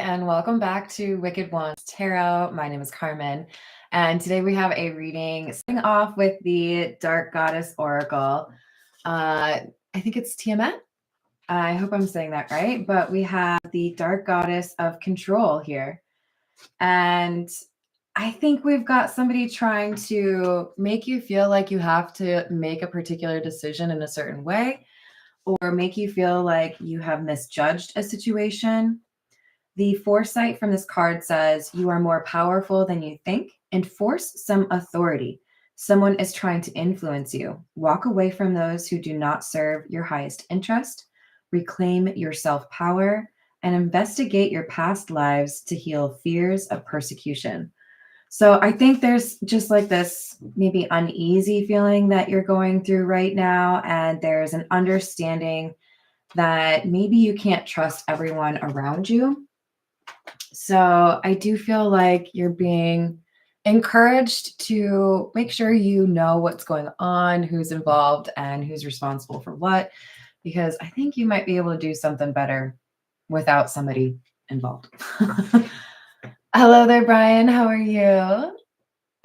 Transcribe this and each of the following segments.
and welcome back to Wicked Ones Tarot. My name is Carmen, and today we have a reading starting off with the Dark Goddess Oracle. I think it's Tiamat. I hope I'm saying that right, but we have the Dark Goddess of Control here. And I think we've got somebody trying to make you feel like you have to make a particular decision in a certain way, or make you feel like you have misjudged a situation. The foresight from this card says you are more powerful than you think. Enforce some authority. Someone is trying to influence you. Walk away from those who do not serve your highest interest. Reclaim your self-power and investigate your past lives to heal fears of persecution. So I think there's just like this maybe uneasy feeling that you're going through right now, and there's an understanding that maybe you can't trust everyone around you. So I do feel like you're being encouraged to make sure you know what's going on, who's involved, and who's responsible for what, because I think you might be able to do something better without somebody involved. Hello there, Brian. How are you?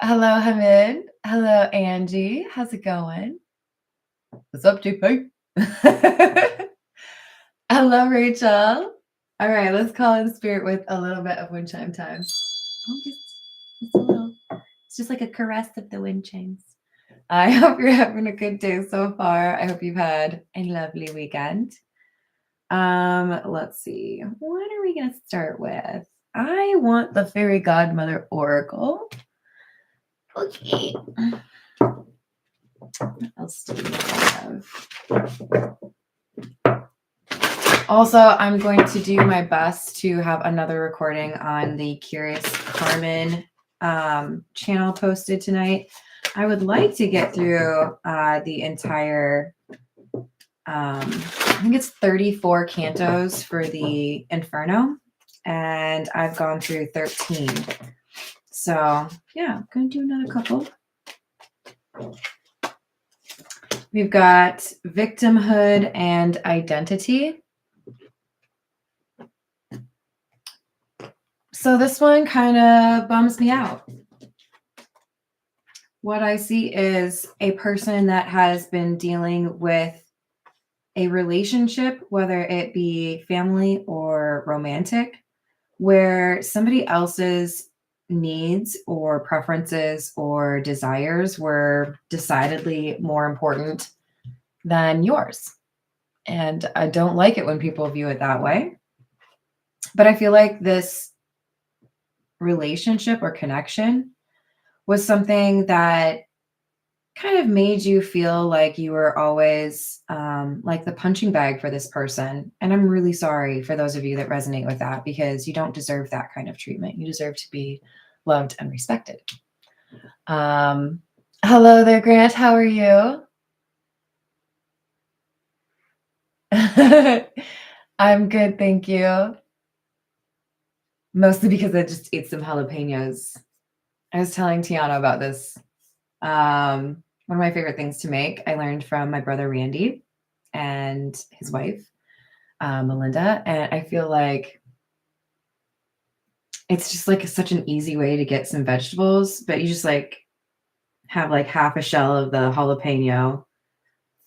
Hello, Hamid. Hello, Angie. How's it going? What's up, JP? Hello, Rachel. All right, let's call in spirit with a little bit of wind chime time. Oh, just a little. It's just like a caress of the wind chimes. I hope you're having a good day so far. I hope you've had a lovely weekend. Let's see. What are we going to start with? I want the Fairy Godmother Oracle. Okay. What else do we have? Also, I'm going to do my best to have another recording on the Curious Carmen channel posted tonight. I would like to get through the entire, I think it's 34 cantos for the Inferno, and I've gone through 13. So yeah, I'm going to do another couple. We've got victimhood and identity. So this one kind of bums me out. What I see is a person that has been dealing with a relationship, whether it be family or romantic, where somebody else's needs or preferences or desires were decidedly more important than yours. And I don't like it when people view it that way. But I feel like this relationship or connection was something that kind of made you feel like you were always like the punching bag for this person. And I'm really sorry for those of you that resonate with that, because you don't deserve that kind of treatment. You deserve to be loved and respected. Hello there, Grant. How are you? I'm good, thank you. Mostly because I just ate some jalapenos. I was telling Tiana about this. One of my favorite things to make, I learned from my brother Randy and his wife, Melinda. And I feel like it's just like such an easy way to get some vegetables, but you just like have like half a shell of the jalapeno,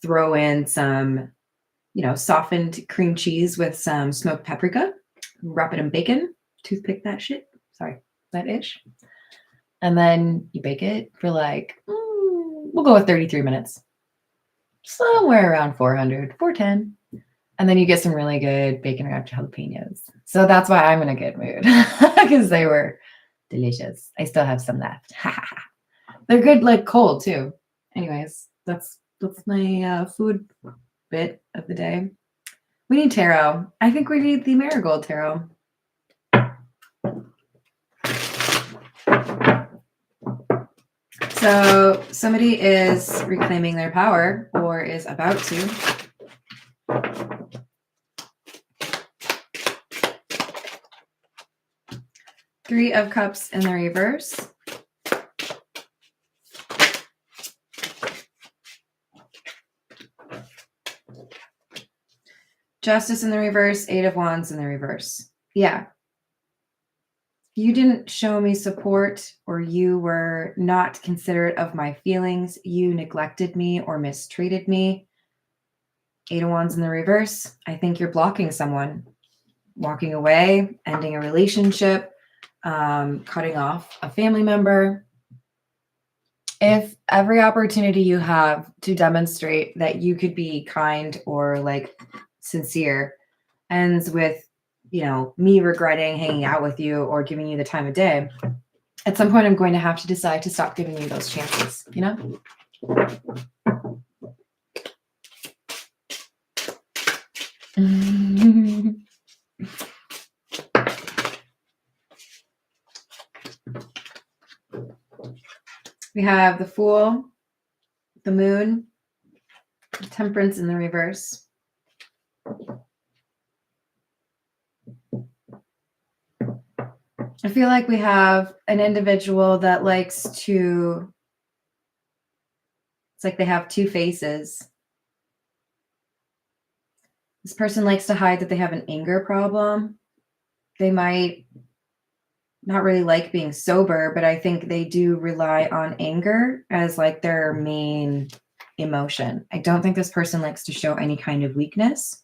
throw in some, softened cream cheese with some smoked paprika, wrap it in bacon, toothpick that shit. Sorry, that ish. And then you bake it for like, we'll go with 33 minutes. Somewhere around 410. And then you get some really good bacon wrapped jalapenos. So that's why I'm in a good mood, because they were delicious. I still have some left. They're good, like cold too. Anyways, that's my food bit of the day. We need tarot. I think we need the marigold tarot. So somebody is reclaiming their power or is about to. Three of Cups in the reverse. Justice in the reverse, Eight of Wands in the reverse. Yeah. You didn't show me support, or you were not considerate of my feelings. You neglected me or mistreated me. Eight of Wands in the reverse. I think you're blocking someone, walking away, ending a relationship, cutting off a family member. If every opportunity you have to demonstrate that you could be kind or like sincere ends with, me regretting hanging out with you or giving you the time of day, at some point I'm going to have to decide to stop giving you those chances, We have the Fool, the Moon, the Temperance in the reverse. I feel like we have an individual that likes to, it's like they have two faces. This person likes to hide that they have an anger problem. They might not really like being sober, but I think they do rely on anger as like their main emotion. I don't think this person likes to show any kind of weakness.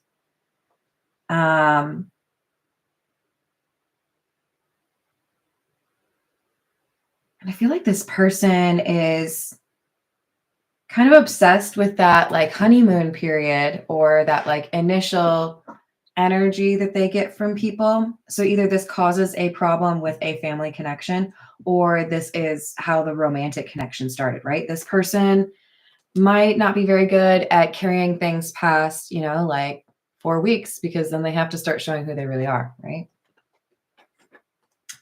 And I feel like this person is kind of obsessed with that like honeymoon period or that like initial energy that they get from people. So either this causes a problem with a family connection, or this is how the romantic connection started, right? This person might not be very good at carrying things past, like 4 weeks, because then they have to start showing who they really are, right?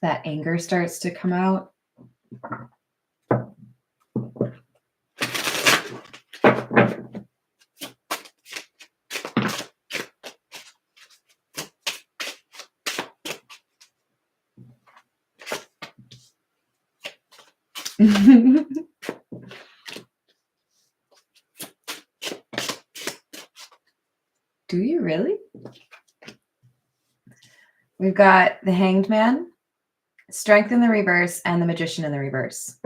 That anger starts to come out. Do you really? We've got the Hanged Man, Strength in the reverse, and the Magician in the reverse.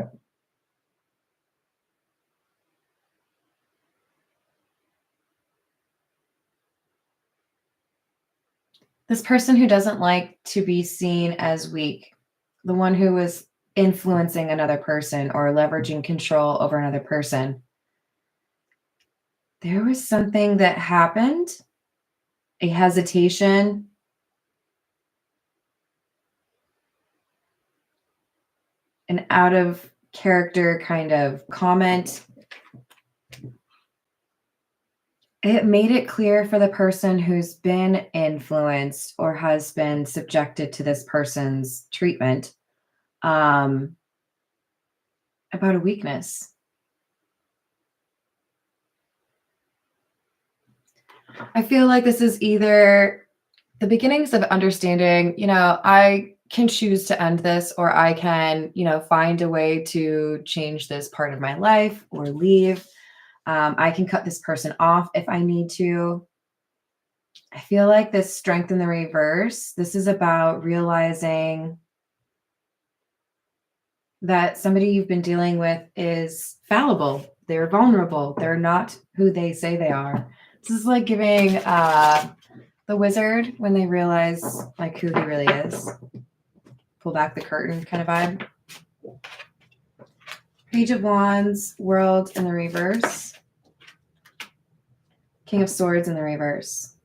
This person who doesn't like to be seen as weak, the one who is influencing another person or leveraging control over another person. There was something that happened, a hesitation, an out of character kind of comment. It made it clear for the person who's been influenced or has been subjected to this person's treatment about a weakness. I feel like this is either the beginnings of understanding, I can choose to end this, or I can, find a way to change this part of my life or leave. I can cut this person off if I need to. I feel like this Strength in the reverse, this is about realizing that somebody you've been dealing with is fallible. They're vulnerable. They're not who they say they are. This is like giving the wizard when they realize like who he really is. Pull back the curtain kind of vibe. Page of Wands, World in the reverse. King of Swords in the reverse.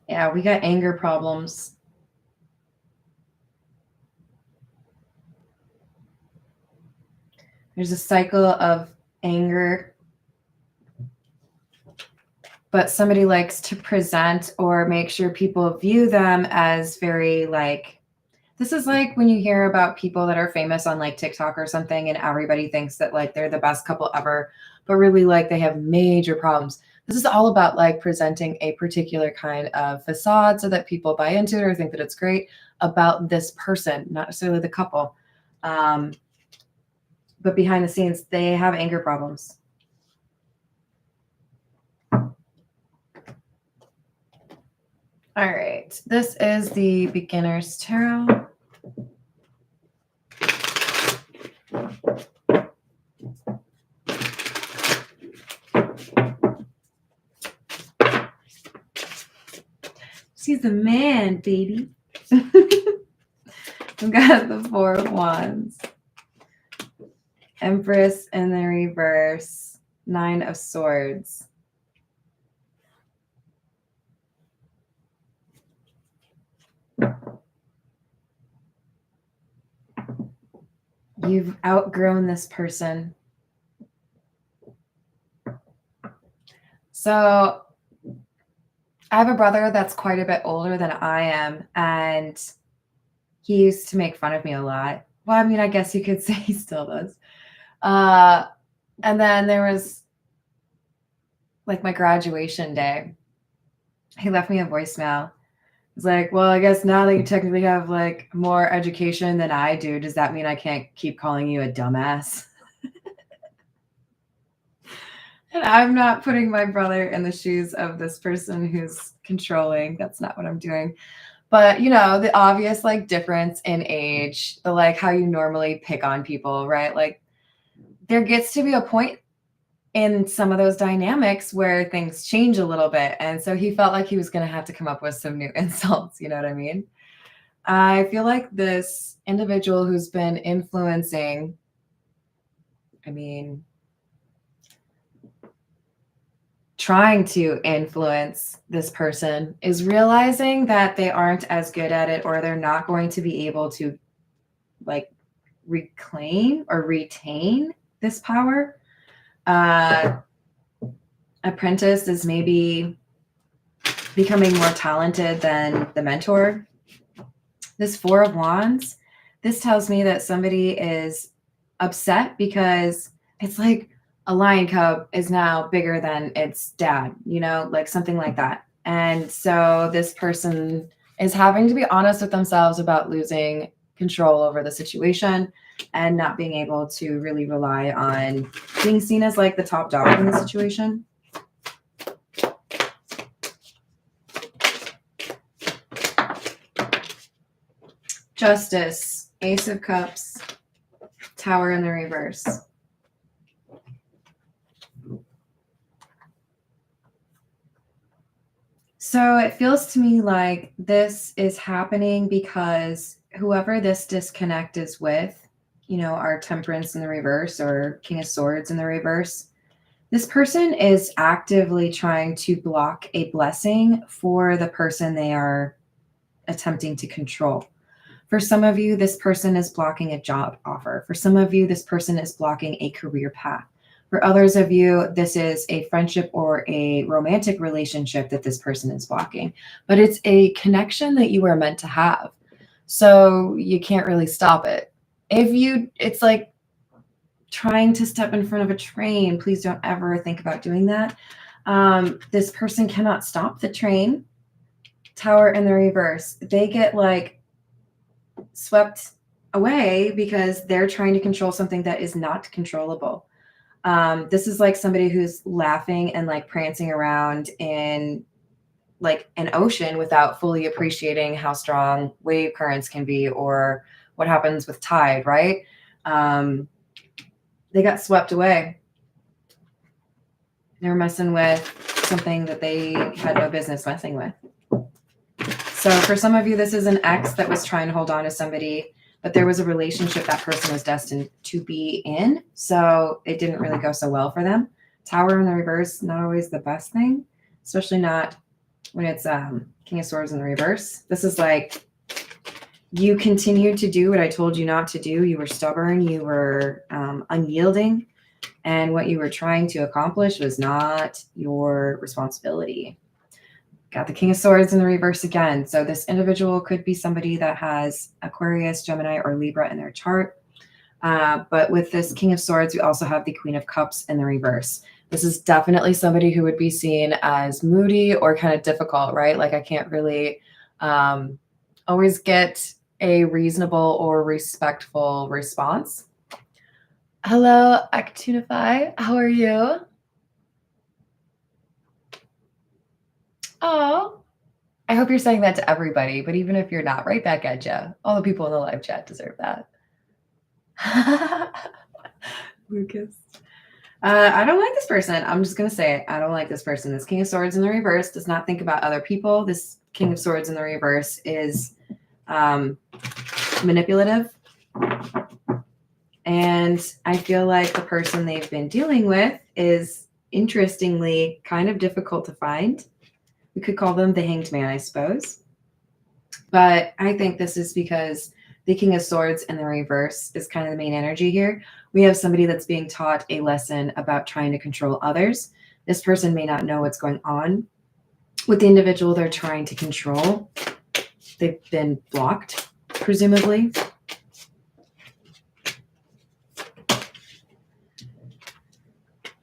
Yeah, we got anger problems. There's a cycle of anger, but somebody likes to present or make sure people view them as very like, this is like when you hear about people that are famous on like TikTok or something and everybody thinks that like they're the best couple ever, but really like they have major problems. This is all about like presenting a particular kind of facade so that people buy into it or think that it's great about this person, not necessarily the couple. But behind the scenes, they have anger problems. All right. This is the Beginner's Tarot. She's a man, baby. We've got the Four of Wands, Empress in the reverse, Nine of Swords. You've outgrown this person. So I have a brother that's quite a bit older than I am, and he used to make fun of me a lot. Well, I mean, I guess you could say he still does. And then there was like my graduation day. He left me a voicemail. It's like, well, I guess now that you technically have like more education than I do, does that mean I can't keep calling you a dumbass? And I'm not putting my brother in the shoes of this person who's controlling. That's not what I'm doing. But, you know, the obvious like difference in age, the like how you normally pick on people, right? Like there gets to be a point in some of those dynamics where things change a little bit. And so he felt like he was going to have to come up with some new insults. You know what I mean? I feel like this individual who's been influencing, trying to influence this person is realizing that they aren't as good at it, or they're not going to be able to like reclaim or retain this power. Apprentice is maybe becoming more talented than the mentor. This Four of Wands, this tells me that somebody is upset because it's like a lion cub is now bigger than its dad, you know, like something like that. And so this person is having to be honest with themselves about losing control over the situation and not being able to really rely on being seen as like the top dog in the situation. Justice, Ace of Cups, Tower in the reverse. So it feels to me like this is happening because whoever this disconnect is with, you know, our Temperance in the reverse or King of Swords in the reverse, this person is actively trying to block a blessing for the person they are attempting to control. For some of you, this person is blocking a job offer. For some of you, this person is blocking a career path. For others of you, this is a friendship or a romantic relationship that this person is blocking. But it's a connection that you were meant to have. So you can't really stop it. It's like trying to step in front of a train. Please don't ever think about doing that. This person cannot stop the train. Tower in the reverse. They get like swept away because they're trying to control something that is not controllable. This is like somebody who's laughing and like prancing around in like an ocean without fully appreciating how strong wave currents can be or what happens with tide, right? They got swept away. They were messing with something that they had no business messing with. So for some of you, this is an ex that was trying to hold on to somebody, but there was a relationship that person was destined to be in. So it didn't really go so well for them. Tower in the reverse, not always the best thing, especially not when it's King of Swords in the reverse. This is like you continued to do what I told you not to do. You were stubborn. You were unyielding. And what you were trying to accomplish was not your responsibility. Got the King of Swords in the reverse again. So this individual could be somebody that has Aquarius, Gemini, or Libra in their chart. But with this King of Swords, we also have the Queen of Cups in the reverse. This is definitely somebody who would be seen as moody or kind of difficult, right? Like I can't really always get a reasonable or respectful response. Hello, Actunify. How are you? Oh, I hope you're saying that to everybody, but even if you're not, right back at you. All the people in the live chat deserve that. Lucas. I don't like this person. I'm just going to say it. I don't like this person. This King of Swords in the reverse does not think about other people. This King of Swords in the reverse is manipulative. And I feel like the person they've been dealing with is, interestingly, kind of difficult to find. We could call them the Hanged Man, I suppose. But I think this is because the King of Swords in the reverse is kind of the main energy here. We have somebody that's being taught a lesson about trying to control others. This person may not know what's going on with the individual they're trying to control. They've been blocked, presumably.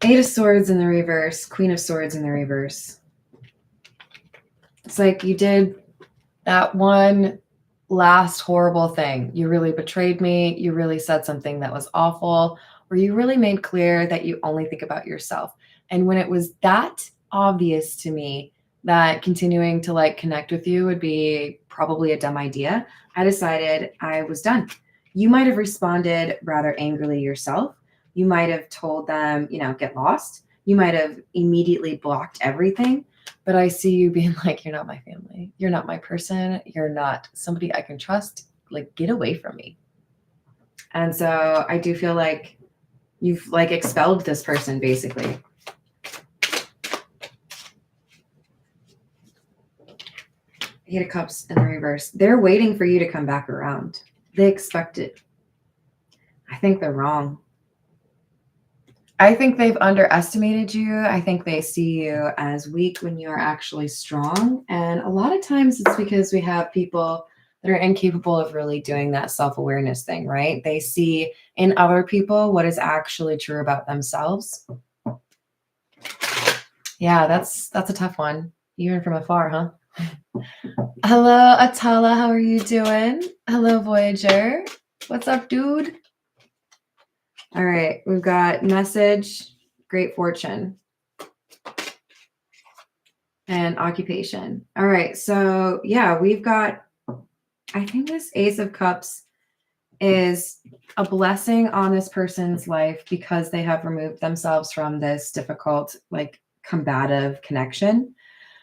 Eight of Swords in the reverse, Queen of Swords in the reverse. It's like you did that one last horrible thing. You really betrayed me. You really said something that was awful, or you really made clear that you only think about yourself. And when it was that obvious to me that continuing to like connect with you would be probably a dumb idea, I decided I was done. You might have responded rather angrily yourself. You might have told them, you know, get lost. You might have immediately blocked everything. But I see you being like, you're not my family. You're not my person. You're not somebody I can trust. Like, get away from me. And so I do feel like you've like expelled this person, basically. Eight of Cups in the reverse. They're waiting for you to come back around. They expect it. I think they're wrong. I think they've underestimated you. I think they see you as weak when you are actually strong. And a lot of times it's because we have people that are incapable of really doing that self-awareness thing, right? They see in other people what is actually true about themselves. Yeah, that's a tough one, even from afar, huh? Hello, Atala. How are you doing? Hello, Voyager. What's up, dude? All right, we've got message, great fortune, and occupation. All right, so yeah, we've got, I think this Ace of Cups is a blessing on this person's life because they have removed themselves from this difficult, like combative connection.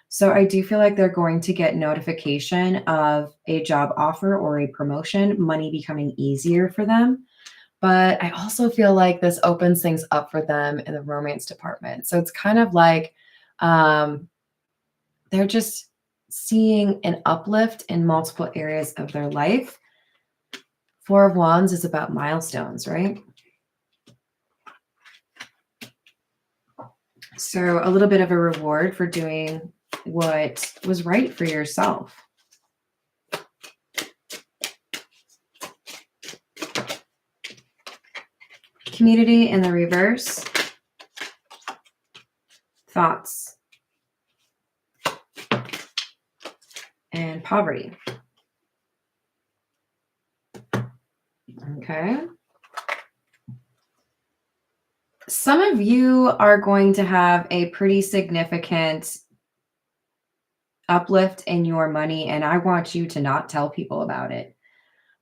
So I do feel like they're going to get notification of a job offer or a promotion, money becoming easier for them. But I also feel like this opens things up for them in the romance department. So it's kind of like they're just seeing an uplift in multiple areas of their life. Four of Wands is about milestones, right? So a little bit of a reward for doing what was right for yourself. Community in the reverse. Thoughts. And poverty. Okay. Some of you are going to have a pretty significant uplift in your money, and I want you to not tell people about it.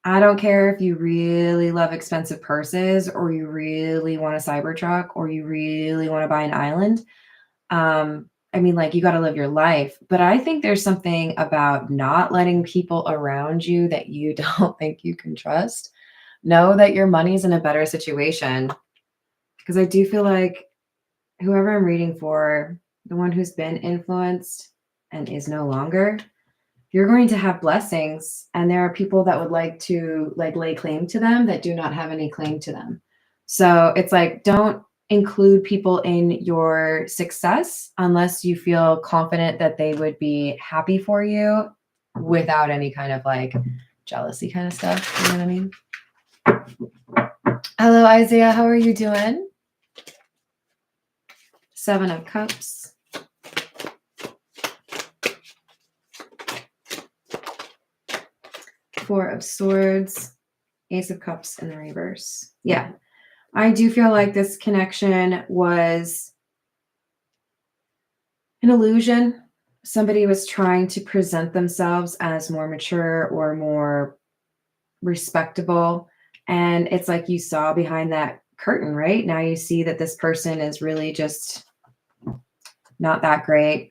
I don't care if you really love expensive purses or you really want a Cybertruck or you really want to buy an island. I mean, like, you got to live your life. But I think there's something about not letting people around you that you don't think you can trust know that your money's in a better situation. Because I do feel like whoever I'm reading for, the one who's been influenced and is no longer, you're going to have blessings, and there are people that would like to like lay claim to them that do not have any claim to them. So it's like, don't include people in your success unless you feel confident that they would be happy for you without any kind of like jealousy kind of stuff. You know what I mean? Hello, Isaiah. How are you doing? Seven of Cups. Four of Swords, Ace of Cups in the reverse. Yeah, I do feel like this connection was an illusion. somebody was trying to present themselves as more mature or more respectable. And it's like you saw behind that curtain, right? Now you see that this person is really just not that great.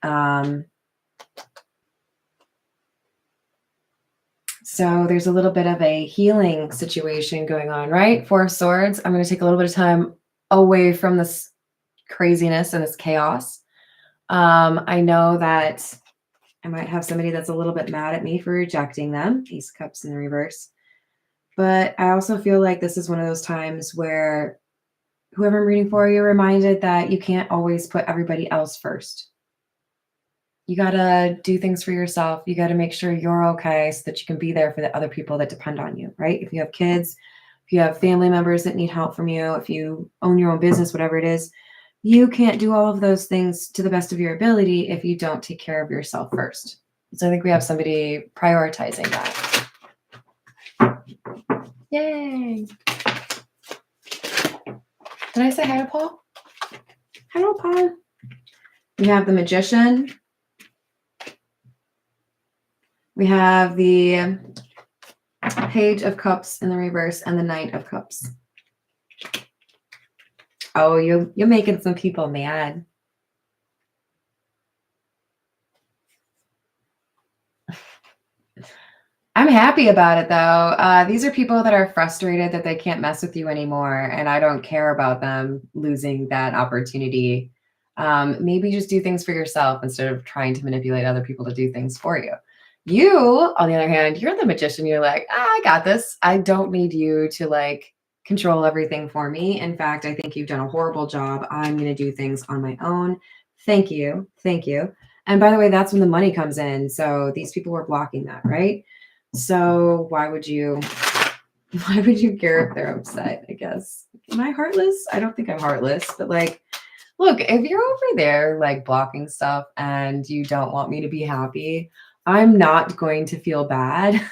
So there's a little bit of a healing situation going on, right? Four of Swords. I'm going to take a little bit of time away from this craziness and this chaos. I know that I might have somebody that's a little bit mad at me for rejecting them. Ace of Cups in the reverse. But I also feel like this is one of those times where whoever I'm reading for, you're reminded that you can't always put everybody else first. You got to do things for yourself. You got to make sure you're okay so that you can be there for the other people that depend on you, right? If you have kids, if you have family members that need help from you, if you own your own business, whatever it is, you can't do all of those things to the best of your ability if you don't take care of yourself first. So I think we have somebody prioritizing that. Yay. Did I say hi to Paul? Hello, Paul. We have the Magician. We have the Page of Cups in the reverse and the Knight of Cups. Oh, you're making some people mad. I'm happy about it, though. These are people that are frustrated that they can't mess with you anymore, and I don't care about them losing that opportunity. Maybe just do things for yourself instead of trying to manipulate other people to do things for you. You, on the other hand, you're the magician. You're like, I got this. I don't need you to like control everything for me. In fact, I think you've done a horrible job. I'm going to do things on my own. Thank you. Thank you. And by the way, that's when the money comes in. So these people were blocking that, right? So why would you care if they're upset, I guess? Am I heartless? I don't think I'm heartless, but like, look, if you're over there like blocking stuff and you don't want me to be happy, I'm not going to feel bad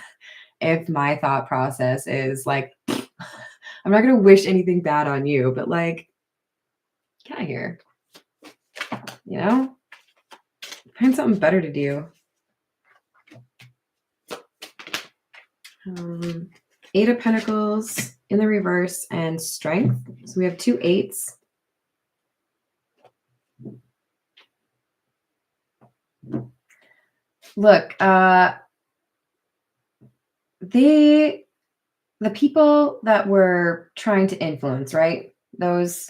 if my thought process is like, I'm not going to wish anything bad on you, but like, get out of here. You know? Find something better to do. Eight of Pentacles in the reverse and Strength. So we have 2 8s. Look, the people that were trying to influence, right? Those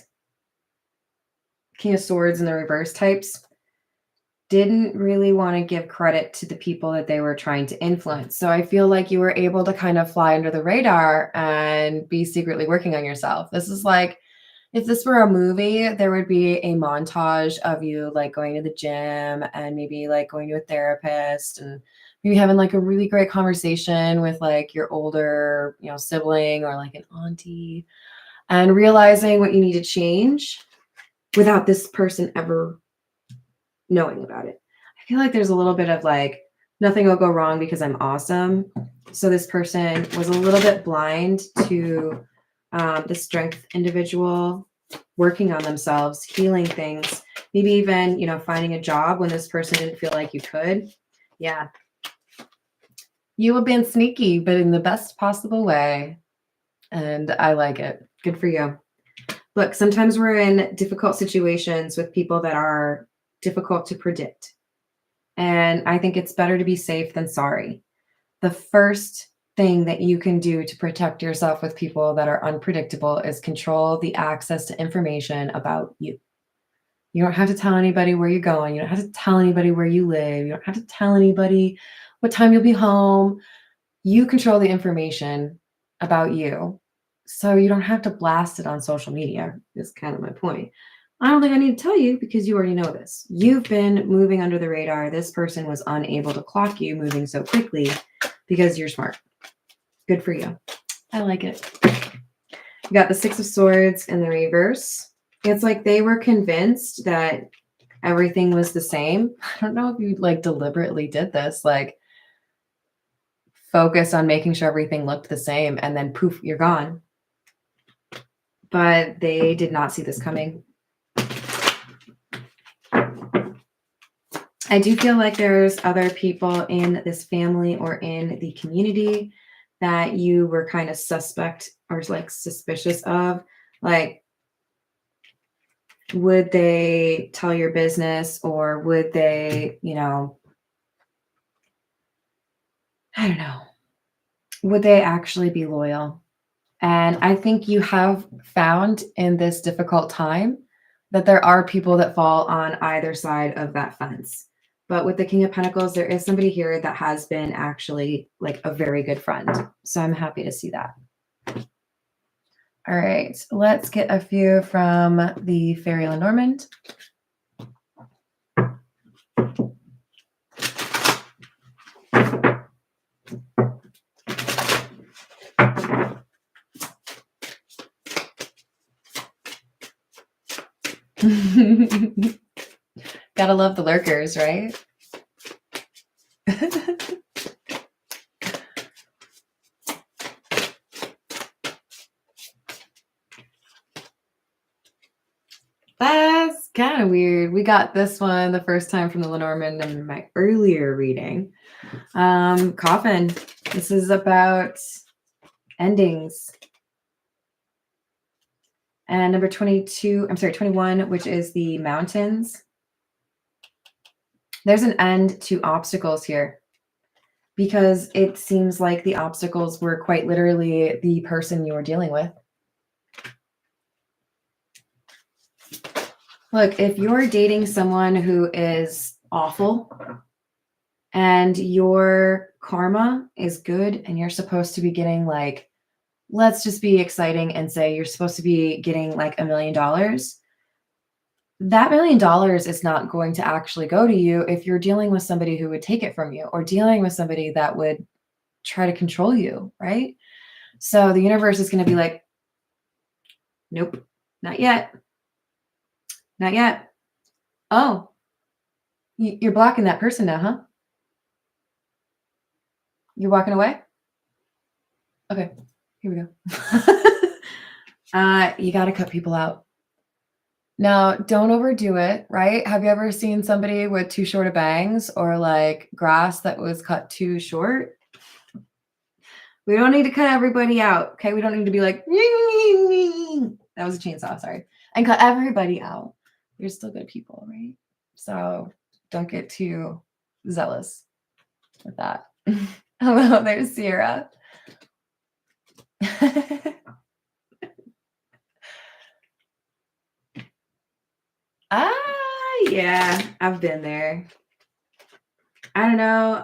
King of Swords in the reverse types didn't really want to give credit to the people that they were trying to influence. So I feel like you were able to kind of fly under the radar and be secretly working on yourself. This is like, if this were a movie, there would be a montage of you like going to the gym and maybe like going to a therapist and maybe having like a really great conversation with like your older, sibling or like an auntie and realizing what you need to change without this person ever knowing about it. I feel like there's a little bit of like, nothing will go wrong because I'm awesome. So this person was a little bit blind to the Strength individual working on themselves, healing things, maybe even, finding a job when this person didn't feel like you could. Yeah. You have been sneaky, but in the best possible way. And I like it. Good for you. Look, sometimes we're in difficult situations with people that are difficult to predict. And I think it's better to be safe than sorry. The first thing that you can do to protect yourself with people that are unpredictable is control the access to information about you. You don't have to tell anybody where you're going. You don't have to tell anybody where you live. You don't have to tell anybody what time you'll be home. You control the information about you. So you don't have to blast it on social media, is kind of my point. I don't think I need to tell you because you already know this. You've been moving under the radar. This person was unable to clock you moving so quickly because you're smart. Good for you. I like it. You got the 6 of Swords in the reverse. It's like they were convinced that everything was the same. I don't know if you like deliberately did this, like focus on making sure everything looked the same and then poof, you're gone. But they did not see this coming. I do feel like there's other people in this family or in the community that you were kind of suspect or like suspicious of. Like, would they tell your business, or would they, I don't know, would they actually be loyal? And I think you have found in this difficult time that there are people that fall on either side of that fence. But with the King of Pentacles, there is somebody here that has been actually like a very good friend. So I'm happy to see that. All right, let's get a few from the Fairy Lenormand. Gotta love the lurkers, right? That's kind of weird. We got this one the first time from the Lenormand in my earlier reading. Coffin. This is about endings. And number 21, which is the mountains. There's an end to obstacles here, because it seems like the obstacles were quite literally the person you were dealing with. Look, if you're dating someone who is awful and your karma is good and you're supposed to be getting like, let's just be exciting and say you're supposed to be getting like $1 million. That $1 million is not going to actually go to you if you're dealing with somebody who would take it from you, or dealing with somebody that would try to control you, right? So the universe is going to be like, nope, not yet. Not yet. Oh, you're blocking that person now, huh? You're walking away? Okay, here we go. You got to cut people out. Now, don't overdo it, right? Have you ever seen somebody with too short of bangs, or like grass that was cut too short? We don't need to cut everybody out, okay? We don't need to be like, that was a chainsaw, sorry. And cut everybody out. You're still good people, right? So don't get too zealous with that. Hello, there's Sierra. Yeah, I've been there. I don't know.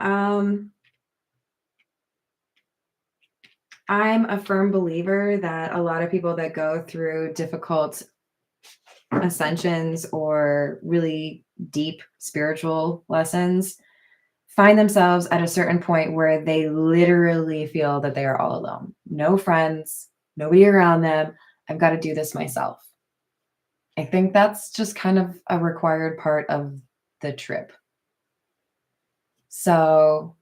I'm a firm believer that a lot of people that go through difficult ascensions or really deep spiritual lessons find themselves at a certain point where they literally feel that they are all alone. No friends, nobody around them. I've got to do this myself. I think that's just kind of a required part of the trip. So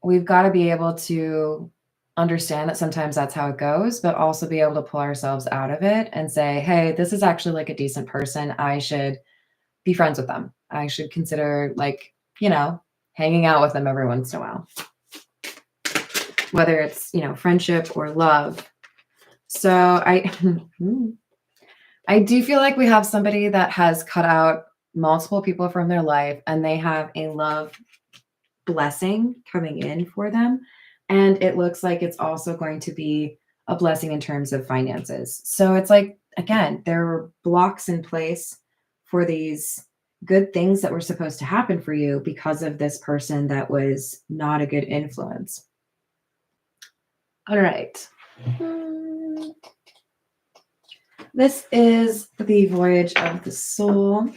we've got to be able to understand that sometimes that's how it goes, but also be able to pull ourselves out of it and say, hey, this is actually like a decent person. I should be friends with them. I should consider, like, hanging out with them every once in a while, whether it's, friendship or love. So I do feel like we have somebody that has cut out multiple people from their life, and they have a love blessing coming in for them. And it looks like it's also going to be a blessing in terms of finances. So it's like, again, there were blocks in place for these good things that were supposed to happen for you because of this person that was not a good influence. All right. This is the Voyage of the Soul.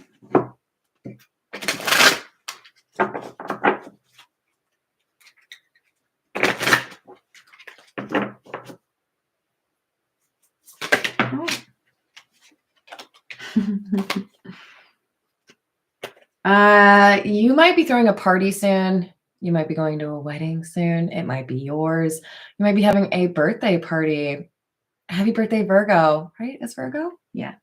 You might be throwing a party soon. You might be going to a wedding soon. It might be yours. You might be having a birthday party. Happy birthday, Virgo, right? It's Virgo? Yeah.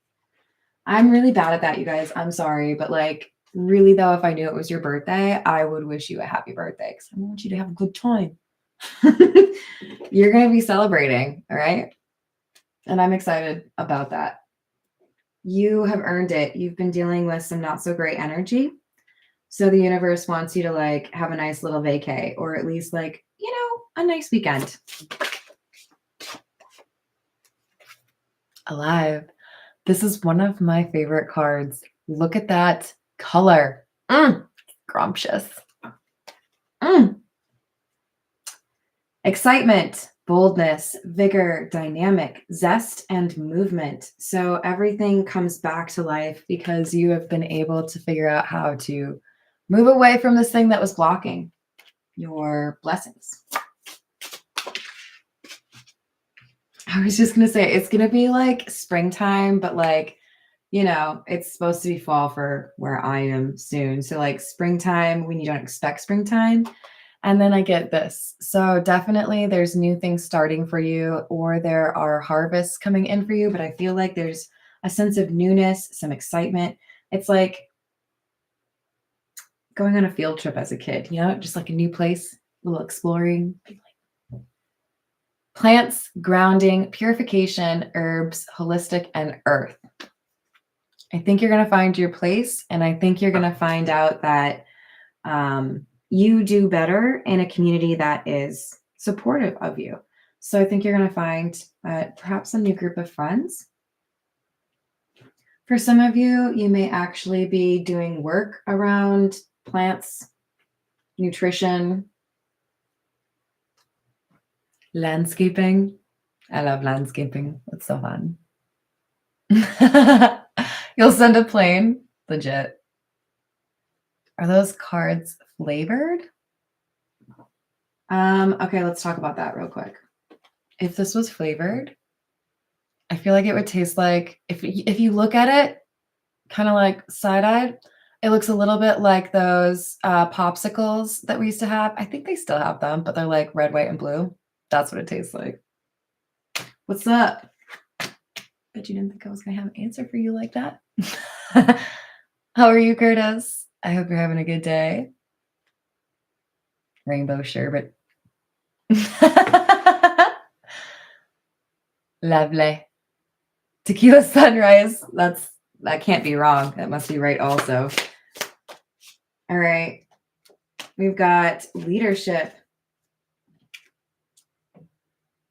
I'm really bad at that, you guys. I'm sorry, but like, Really though, if I knew it was your birthday, I would wish you a happy birthday because I want you to have a good time. You're going to be celebrating, all right? And I'm excited about that. You have earned it. You've been dealing with some not so great energy. So the universe wants you to like have a nice little vacay, or at least like, you know, a nice weekend. Alive. This is one of my favorite cards. Look at that color. Scrumptious. Excitement, boldness, vigor, dynamic, zest, and movement. So everything comes back to life because you have been able to figure out how to move away from this thing that was blocking your blessings. I was just going to say, it's going to be like springtime, but like, you know, it's supposed to be fall for where I am soon. So like springtime when you don't expect springtime. And then I get this. So definitely there's new things starting for you, or there are harvests coming in for you. But I feel like there's a sense of newness, some excitement. It's like going on a field trip as a kid, you know, just like a new place, a little exploring. Plants, grounding, purification, herbs, holistic, and earth. I think you're going to find your place. And I think you're going to find out that you do better in a community that is supportive of you. So I think you're going to find perhaps a new group of friends. For some of you, you may actually be doing work around plants, nutrition, landscaping. I love landscaping. It's so fun. You'll send a plane. Legit. Are those cards flavored? Okay, let's talk about that real quick. If this was flavored, I feel like it would taste like, if you look at it kind of like side-eyed, it looks a little bit like those popsicles that we used to have. I think they still have them, but they're like red, white, and blue. That's what it tastes like. What's up? Bet you didn't think I was going to have an answer for you like that. How are you, Curtis? I hope you're having a good day. Rainbow sherbet. Lovely. Tequila sunrise. That can't be wrong. That must be right also. All right. We've got leadership,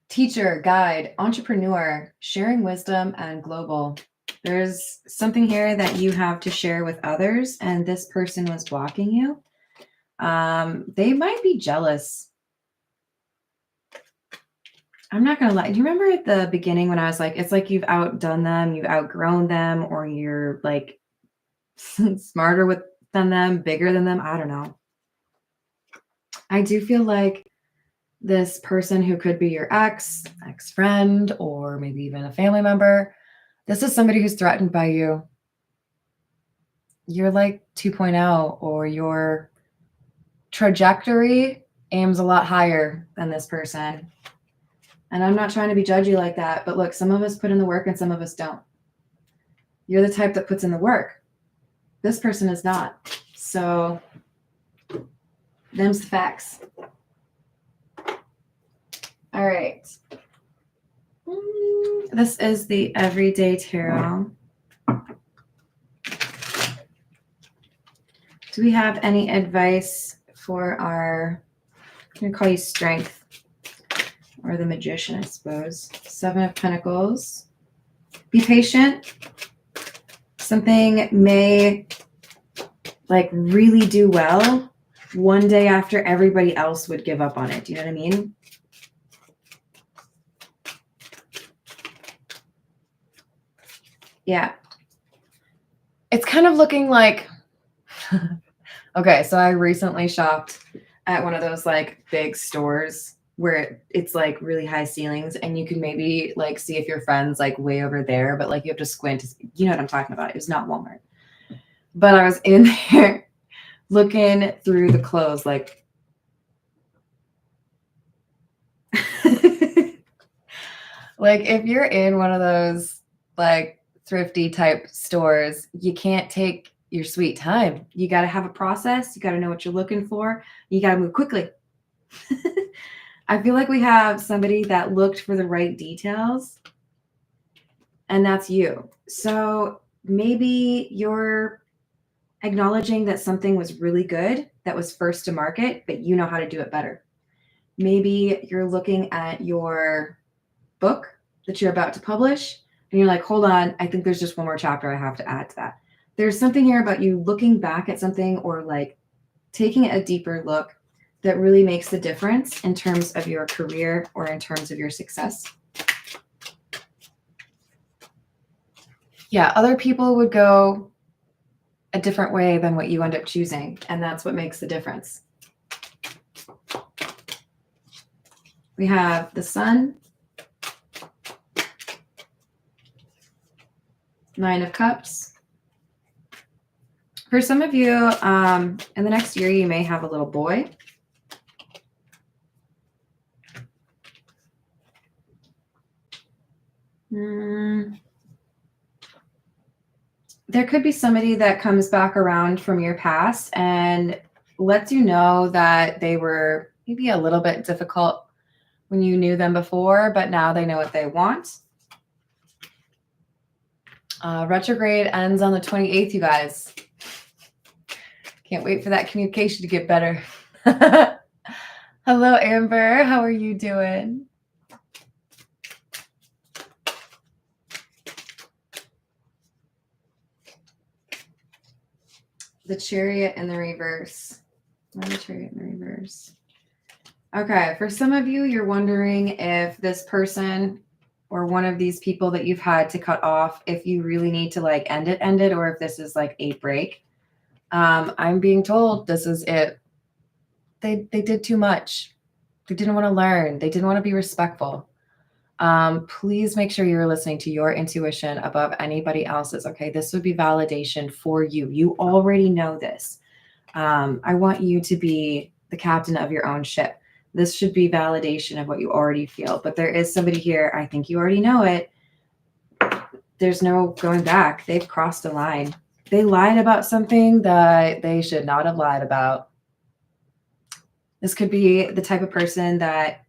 teacher, guide, entrepreneur, sharing wisdom, and global. There's something here that you have to share with others, and this person was blocking you. They might be jealous. I'm not going to lie. Do you remember at the beginning when I was like, it's like you've outdone them, you've outgrown them, or you're like smarter than them, bigger than them? I don't know. I do feel like this person who could be your ex-friend, or maybe even a family member, this is somebody who's threatened by you. You're like 2.0, or your trajectory aims a lot higher than this person. And I'm not trying to be judgy like that, but look, some of us put in the work and some of us don't. You're the type that puts in the work. This person is not. So them's the facts. All right. This is the Everyday Tarot. Do we have any advice for our, I'm going to call you Strength, or the Magician, I suppose. 7 of Pentacles. Be patient. Something may like really do well one day after everybody else would give up on it. Do you know what I mean? Yeah. It's kind of looking like, okay, so I recently shopped at one of those like big stores where it's like really high ceilings, and you can maybe like see if your friend's like way over there, but like you have to squint to see, you know what I'm talking about. It was not Walmart. But I was in there looking through the clothes like like if you're in one of those like thrifty type stores, you can't take your sweet time. You got to have a process. You got to know what you're looking for. You got to move quickly. I feel like we have somebody that looked for the right details, and that's you. So maybe you're acknowledging that something was really good that was first to market, but you know how to do it better. Maybe you're looking at your book that you're about to publish and you're like, hold on, I think there's just one more chapter I have to add to that. There's something here about you looking back at something or like taking a deeper look that really makes the difference in terms of your career or in terms of your success. Yeah, other people would go a different way than what you end up choosing, and that's what makes the difference. We have the Sun, Nine of Cups. For some of you, in the next year, you may have a little boy. There could be somebody that comes back around from your past and lets you know that they were maybe a little bit difficult when you knew them before, but now they know what they want. Retrograde ends on the 28th, you guys. Can't wait for that communication to get better. Hello, Amber. How are you doing? The Chariot in the reverse. Why the Chariot in the reverse? Okay, for some of you, you're wondering if this person or one of these people that you've had to cut off, if you really need to like end it, or if this is like a break. I'm being told this is it. They did too much. They didn't want to learn. They didn't want to be respectful. Please make sure you're listening to your intuition above anybody else's. Okay, this would be validation for you. You already know this. I want you to be the captain of your own ship. This should be validation of what you already feel. But there is somebody here. I think you already know it. There's no going back. They've crossed a line. They lied about something that they should not have lied about. This could be the type of person that,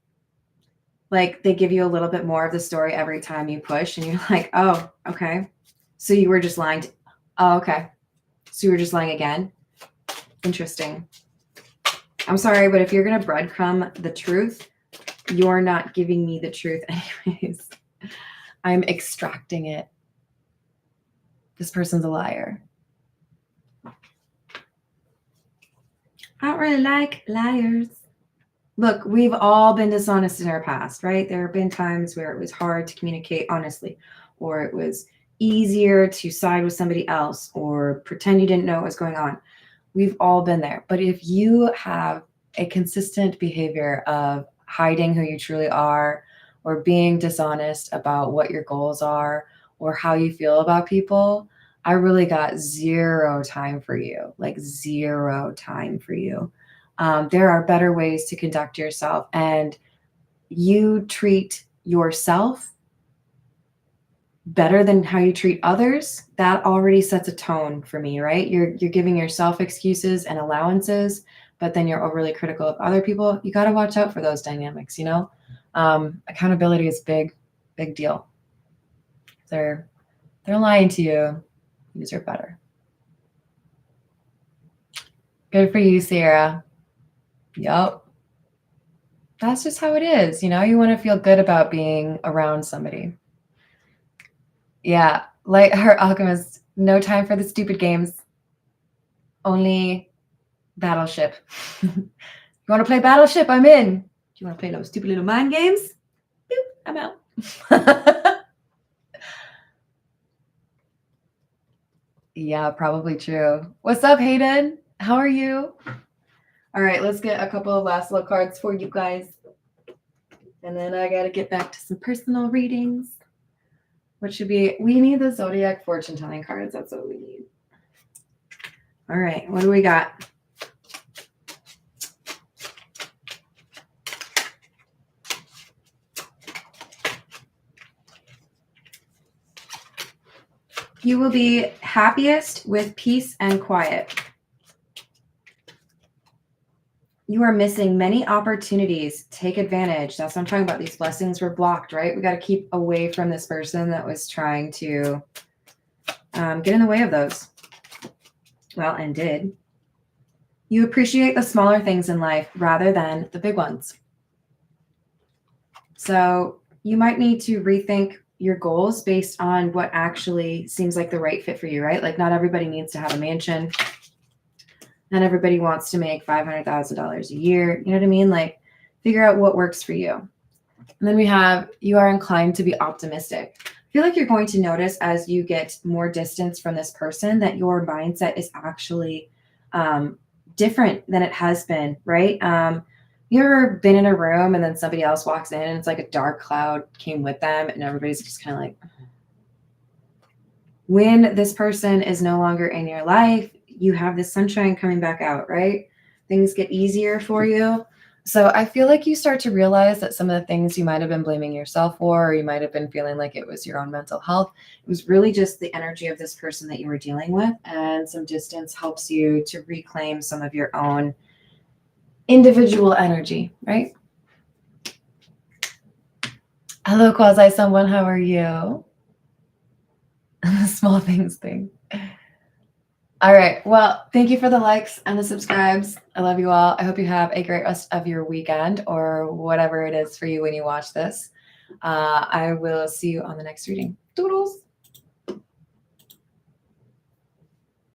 like, they give you a little bit more of the story every time you push, and you're like, oh, okay. So you were just lying. Oh, okay. So you were just lying again. Interesting. I'm sorry, but if you're going to breadcrumb the truth, you're not giving me the truth anyways. I'm extracting it. This person's a liar. I don't really like liars. Look, we've all been dishonest in our past, right? There have been times where it was hard to communicate honestly, or it was easier to side with somebody else or pretend you didn't know what was going on. We've all been there. But if you have a consistent behavior of hiding who you truly are, or being dishonest about what your goals are, or how you feel about people, I really got zero time for you, like zero time for you. There are better ways to conduct yourself, and you treat yourself better than how you treat others. That already sets a tone for me, right? You're giving yourself excuses and allowances, but then you're overly critical of other people. You got to watch out for those dynamics, you know? Accountability is big deal. They're lying to you. You deserve better. Good for you, Sierra. Yep. That's just how it is. You know, you want to feel good about being around somebody. Yeah. Lightheart Alchemist. No time for the stupid games. Only Battleship. You want to play Battleship? I'm in. Do you want to play those stupid little mind games? Boop, I'm out. Yeah, probably true. What's up, Hayden? How are you? All right, let's get a couple of last little cards for you guys. And then I got to get back to some personal readings. What should be? We need the Zodiac fortune telling cards. That's what we need. All right, what do we got? You will be happiest with peace and quiet. You are missing many opportunities. Take advantage. That's what I'm talking about. These blessings were blocked, right? We got to keep away from this person that was trying to get in the way of those. Well, and did. You appreciate the smaller things in life rather than the big ones. So you might need to rethink your goals based on what actually seems like the right fit for you, right? Like not everybody needs to have a mansion. Not everybody wants to make $500,000 a year. You know what I mean? Like figure out what works for you. And then we have, you are inclined to be optimistic. I feel like you're going to notice as you get more distance from this person that your mindset is actually different than it has been, right? You ever been in a room and then somebody else walks in and it's like a dark cloud came with them and everybody's just kind of like, when this person is no longer in your life, you have this sunshine coming back out, right? Things get easier for you. So I feel like you start to realize that some of the things you might have been blaming yourself for, or you might have been feeling like it was your own mental health, it was really just the energy of this person that you were dealing with. And some distance helps you to reclaim some of your own individual energy, right? Hello, quasi someone. How are you? The small things thing. All right. Well, thank you for the likes and the subscribes. I love you all. I hope you have a great rest of your weekend or whatever it is for you when you watch this. I will see you on the next reading. Doodles.